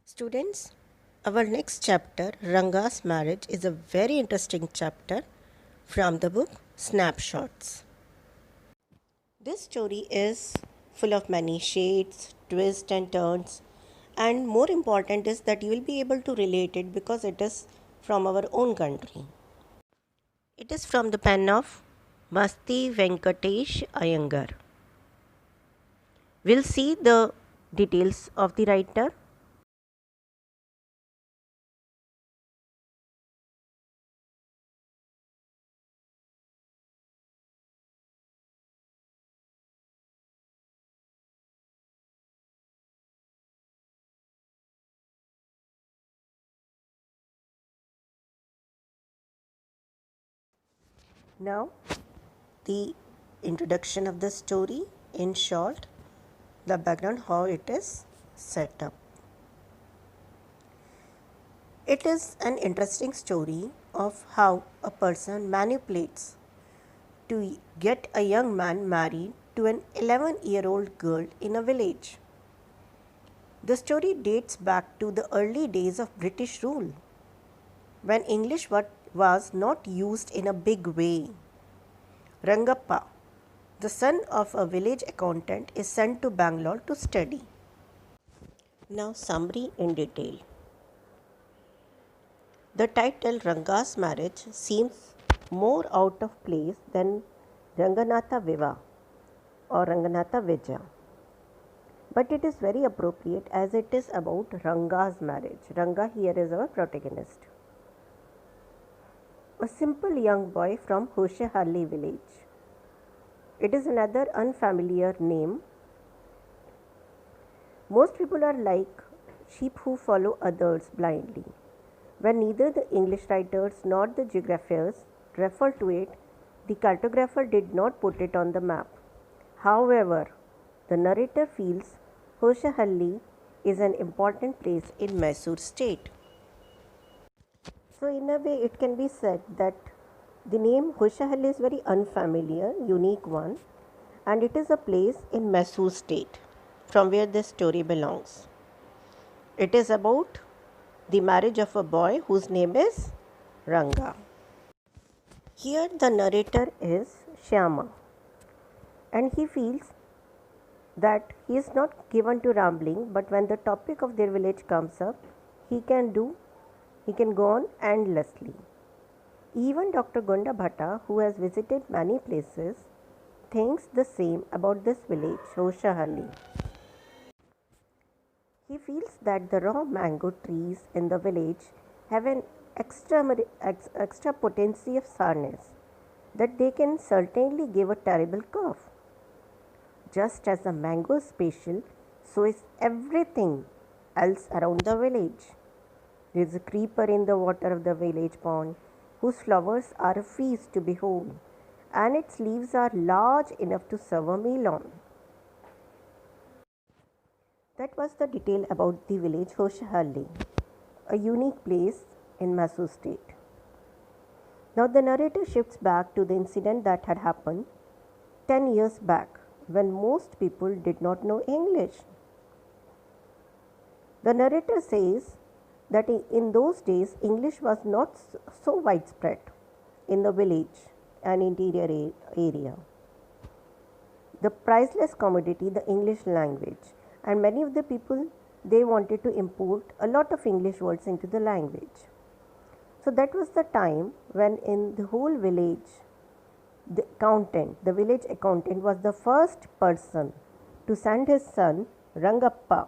Students, our next chapter, Ranga's marriage, is a very interesting chapter from the book Snapshots. This story is full of many shades, twists, and turns, and more important is that you will be able to relate it because it is from our own country. It is from the pen of Masti Venkatesh Iyengar. We'll see the details of the writer. Now, the introduction of the story, in short, the background, how it is set up. It is an interesting story of how a person manipulates to get a young man married to an 11-year-old girl in a village. The story dates back to the early days of British rule, when English was not used in a big way. Rangappa, the son of a village accountant, is sent to Bangalore to study. Now, summary in detail. The title Ranga's marriage seems more out of place than Ranganatha Viva or Ranganatha Vija. But it is very appropriate as it is about Ranga's marriage. Ranga here is our protagonist. A simple young boy from Hoshehalli village. It is another unfamiliar name. Most people are like sheep who follow others blindly. When neither the English writers nor the geographers refer to it, the cartographer did not put it on the map. However, the narrator feels Hoshehalli is an important place in Mysore state. So, in a way, it can be said that the name Hoshehalli is very unfamiliar, unique one, and it is a place in Mysore state from where this story belongs. It is about the marriage of a boy whose name is Ranga. Here the narrator is Shyama, and he feels that he is not given to rambling, but when the topic of their village comes up, he can go on endlessly. Even Dr. Gonda Bhatta, who has visited many places, thinks the same about this village, Hoshehalli. He feels that the raw mango trees in the village have an extra potency of sourness, that they can certainly give a terrible cough. Just as the mango is special, so is everything else around the village. There is a creeper in the water of the village pond, whose flowers are a feast to behold, and its leaves are large enough to serve a meal on. That was the detail about the village Hoshehalli, a unique place in Mysore state. Now the narrator shifts back to the incident that had happened 10 years back when most people did not know English. The narrator says that in those days English was not so widespread in the village and interior area. The priceless commodity, the English language, and many of the people, they wanted to import a lot of English words into the language. So that was the time when in the whole village, the village accountant was the first person to send his son Rangappa,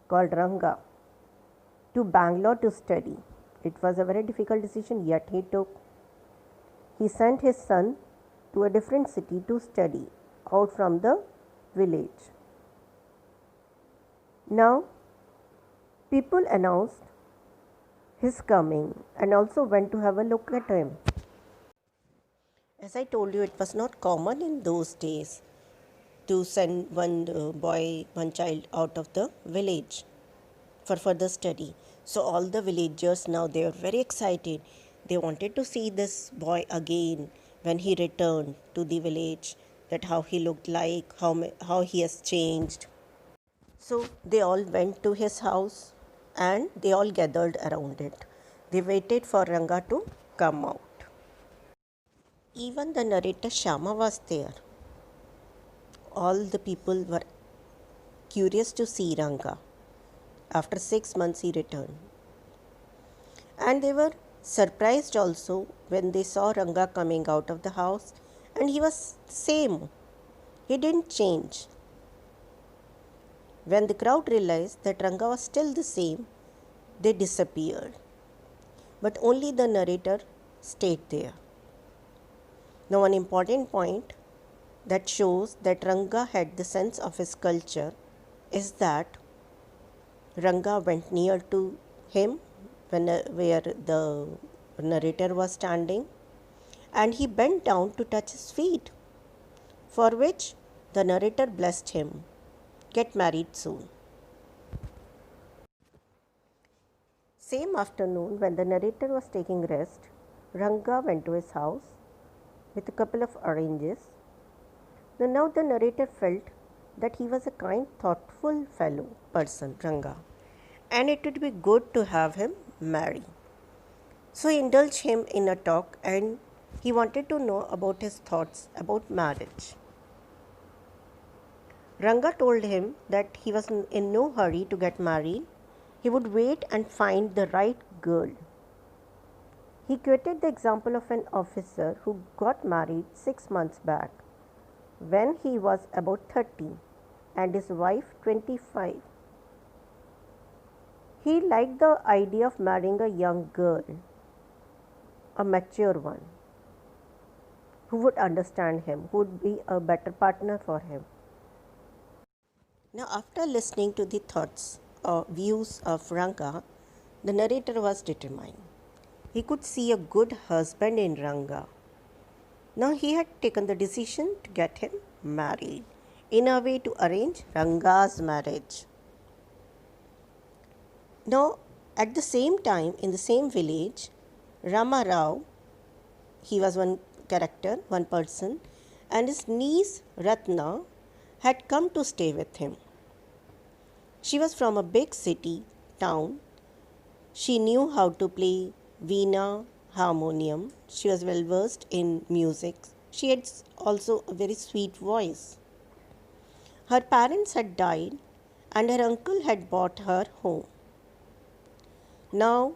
called Ranga, to Bangalore to study. It was a very difficult decision, yet he took. He sent his son to a different city to study out from the village. Now, people announced his coming and also went to have a look at him. As I told you, it was not common in those days to send one child out of the village for further study. So all the villagers now, they were very excited. They wanted to see this boy again when he returned to the village, that how he looked like, how he has changed. So they all went to his house and they all gathered around it. They waited for Ranga to come out. Even the narrator Shyama was there. All the people were curious to see Ranga. After 6 months he returned. And they were surprised also when they saw Ranga coming out of the house, and he was same. He didn't change. When the crowd realized that Ranga was still the same, they disappeared. But only the narrator stayed there. Now, one important point that shows that Ranga had the sense of his culture is that Ranga went near to him where the narrator was standing, and he bent down to touch his feet, for which the narrator blessed him, "Get married soon." Same afternoon, when the narrator was taking rest, Ranga went to his house with a couple of oranges. Now the narrator felt that he was a kind, thoughtful fellow person, Ranga, and it would be good to have him marry. So he indulged him in a talk, and he wanted to know about his thoughts about marriage. Ranga told him that he was in no hurry to get married. He would wait and find the right girl. He quoted the example of an officer who got married 6 months back when he was about 30 and his wife 25. He liked the idea of marrying a young girl, a mature one, who would understand him, who would be a better partner for him. Now, after listening to the thoughts or views of Ranga, the narrator was determined. He could see a good husband in Ranga. Now, he had taken the decision to get him married, in a way to arrange Ranga's marriage. Now, at the same time, in the same village, Rama Rao, he was one character, one person, and his niece Ratna had come to stay with him. She was from a big city, town. She knew how to play veena, harmonium. She was well versed in music. She had also a very sweet voice. Her parents had died, and her uncle had brought her home. Now,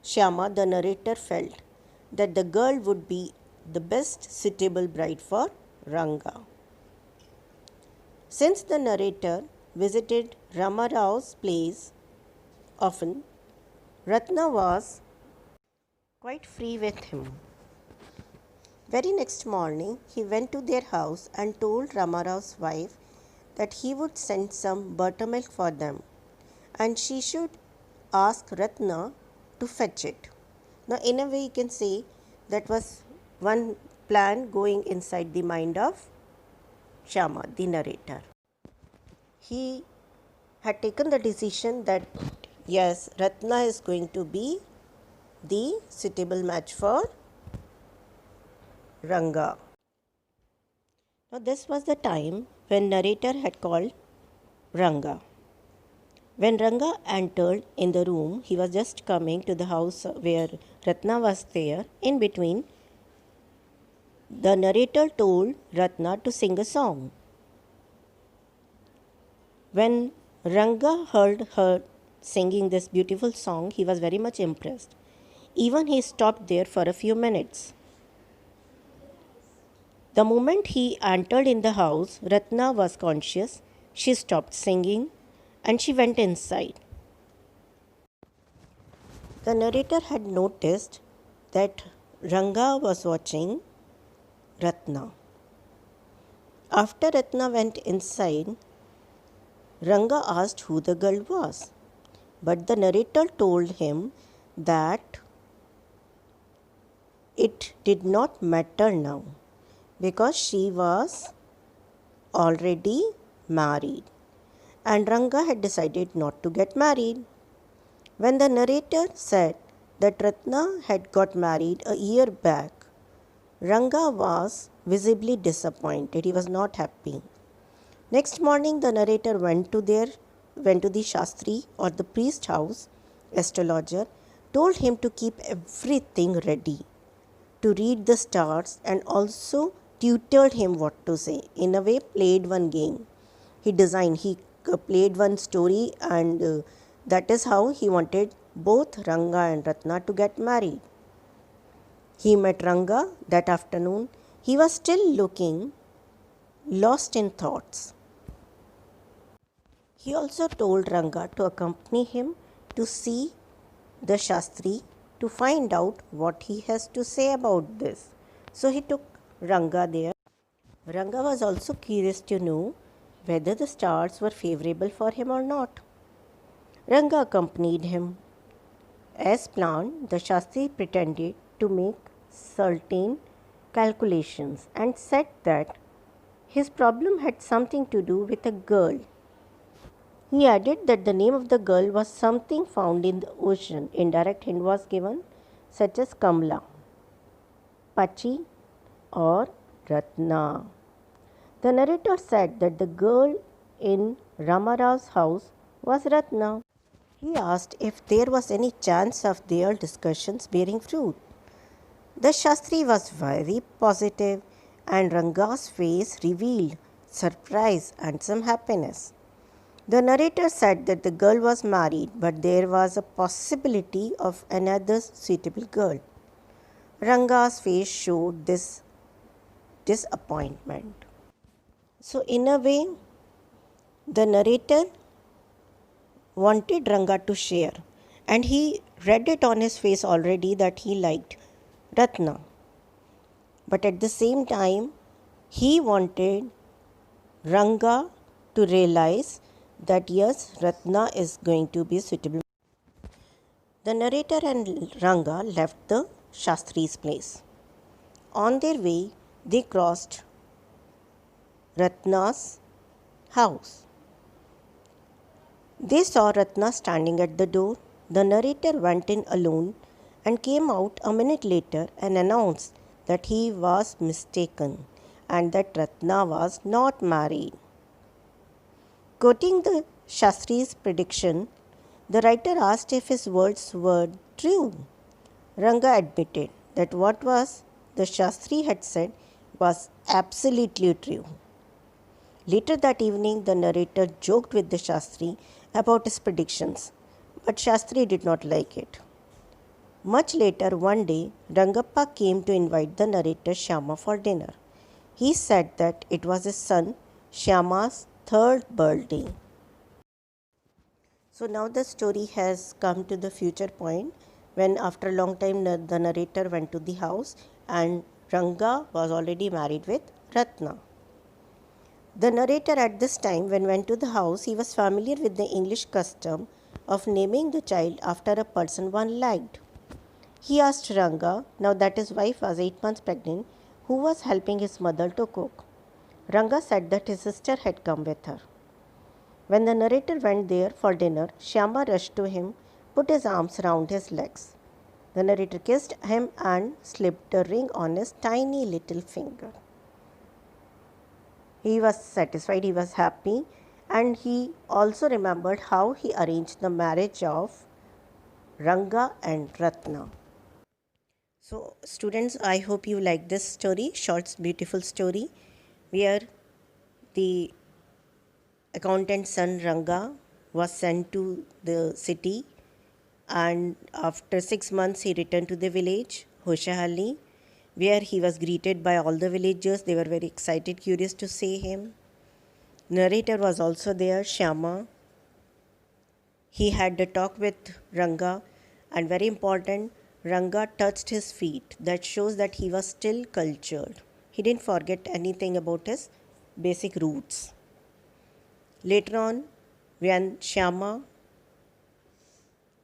Shyama, the narrator, felt that the girl would be the best suitable bride for Ranga. Since the narrator visited Rama Rao's place often, Ratna was quite free with him. Very next morning, he went to their house and told Rama Rao's wife that he would send some buttermilk for them, and she should ask Ratna to fetch it. Now, in a way, you can say that was one plan going inside the mind of Shyama, the narrator. He had taken the decision that yes, Ratna is going to be the suitable match for Ranga. Now, this was the time when narrator had called Ranga. When Ranga entered in the room, he was just coming to the house where Ratna was there. In between, the narrator told Ratna to sing a song. When Ranga heard her singing this beautiful song, he was very much impressed. Even he stopped there for a few minutes. The moment he entered in the house, Ratna was conscious. She stopped singing and she went inside. The narrator had noticed that Ranga was watching Ratna. After Ratna went inside, Ranga asked who the girl was, but the narrator told him that it did not matter now because she was already married and Ranga had decided not to get married. When the narrator said that Ratna had got married a year back, Ranga was visibly disappointed. He was not happy. Next morning, the narrator went to their went to the Shastri or the priest house, astrologer, told him to keep everything ready, to read the stars, and also tutored him what to say. In a way, played one game. He played one story, and that is how he wanted both Ranga and Ratna to get married. He met Ranga that afternoon. He was still looking lost in thoughts. He also told Ranga to accompany him to see the Shastri to find out what he has to say about this. So he took Ranga there. Ranga was also curious to know whether the stars were favorable for him or not. Ranga accompanied him. As planned, the Shastri pretended to make certain calculations and said that his problem had something to do with a girl. He added that the name of the girl was something found in the ocean. Indirect hint was given, such as Kamla, Pachi, or Ratna. The narrator said that the girl in Ramarao's house was Ratna. He asked if there was any chance of their discussions bearing fruit. The Shastri was very positive, and Ranga's face revealed surprise and some happiness. The narrator said that the girl was married, but there was a possibility of another suitable girl. Ranga's face showed this disappointment. So, in a way, the narrator wanted Ranga to share, and he read it on his face already that he liked Ratna. But at the same time, he wanted Ranga to realize that yes, Ratna is going to be suitable. The narrator and Ranga left the Shastri's place. On their way, they crossed Ratna's house. They saw Ratna standing at the door. The narrator went in alone and came out a minute later and announced that he was mistaken and that Ratna was not married. Quoting the Shastri's prediction, the writer asked if his words were true. Ranga admitted that what the Shastri had said was absolutely true. Later that evening, the narrator joked with the Shastri about his predictions, but Shastri did not like it. Much later, one day, Rangappa came to invite the narrator Shyama for dinner. He said that it was his son Shyama's third birthday. So now the story has come to the future point when after a long time the narrator went to the house and Ranga was already married with Ratna. The narrator at this time when went to the house, he was familiar with the English custom of naming the child after a person one liked. He asked Ranga, now that his wife was 8 months pregnant, who was helping his mother to cook. Ranga said that his sister had come with her. When the narrator went there for dinner, Shyama rushed to him, put his arms round his legs. The narrator kissed him and slipped a ring on his tiny little finger. He was satisfied, he was happy, and he also remembered how he arranged the marriage of Ranga and Ratna. So students, I hope you like this story, short beautiful story, where the accountant's son Ranga was sent to the city, and after 6 months he returned to the village, Hoshahalli, where he was greeted by all the villagers. They were very excited, curious to see him. Narrator was also there, Shyama. He had a talk with Ranga, and very important, Ranga touched his feet. That shows that he was still cultured. He didn't forget anything about his basic roots. Later on, when Shyama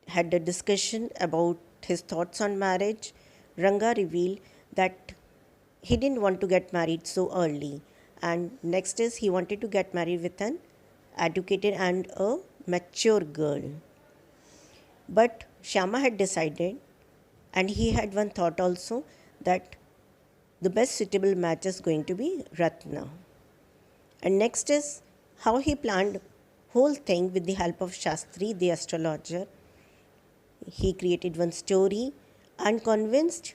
had a discussion about his thoughts on marriage, Ranga revealed that he didn't want to get married so early. And next is he wanted to get married with an educated and a mature girl. But Shyama had decided, and he had one thought also, that the best suitable match is going to be Ratna. And next is how he planned whole thing with the help of Shastri, the astrologer. He created one story and convinced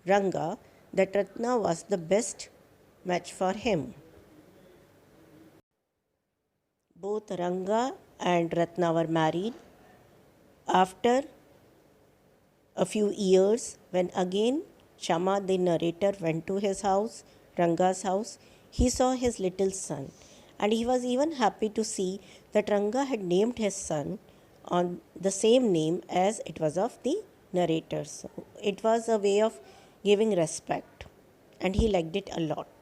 Ranga that Ratna was the best match for him. Both Ranga and Ratna were married. After a few years, when again Shama the narrator went to his house, Ranga's house, he saw his little son, and he was even happy to see that Ranga had named his son on the same name as it was of the narrator. So it was a way of giving respect, and he liked it a lot.